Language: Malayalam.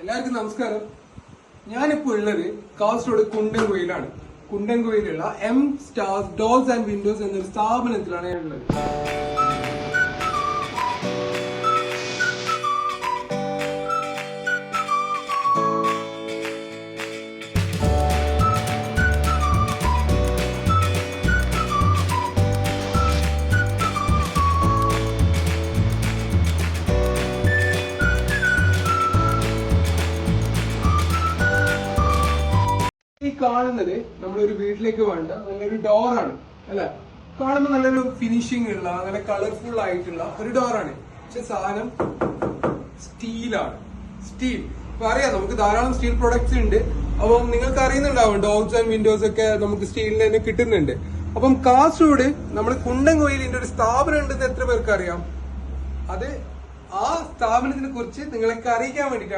എല്ലാവർക്കും നമസ്കാരം. ഞാനിപ്പോ ഉള്ളത് കാസർഗോഡ് കുണ്ടൻകോയിലാണ്. കുണ്ടൻകോയിലുള്ള M stars doors and windows എന്നൊരു സ്ഥാപനത്തിലാണ് ഞാൻ ഉള്ളത്. ഈ കാണുന്നത് നമ്മളൊരു വീട്ടിലേക്ക് വേണ്ട നല്ലൊരു ഡോറാണ് അല്ലെ. കാണുമ്പോൾ നല്ലൊരു ഫിനിഷിംഗ് ഉള്ള നല്ല കളർഫുൾ ആയിട്ടുള്ള ഒരു ഡോറാണ്. പക്ഷെ സാധനം സ്റ്റീലാണ്. സ്റ്റീൽ ഇപ്പൊ അറിയാം, നമുക്ക് ധാരാളം സ്റ്റീൽ പ്രൊഡക്ട്സ് ഉണ്ട്. അപ്പം നിങ്ങൾക്ക് അറിയുന്നുണ്ടാവും ഡോർസ് ആൻഡ് വിൻഡോസ് ഒക്കെ നമുക്ക് സ്റ്റീലിൽ തന്നെ കിട്ടുന്നുണ്ട്. അപ്പം കാസർഗോഡ് നമ്മുടെ കുണ്ടൻകോയിലിന്റെ ഒരു സ്ഥാപനം ഉണ്ടെന്ന് എത്ര പേർക്ക് അറിയാം? അത് ആ സ്ഥാപനത്തിനെ കുറിച്ച് നിങ്ങളൊക്കെ അറിയിക്കാൻ വേണ്ടിയിട്ടാണ്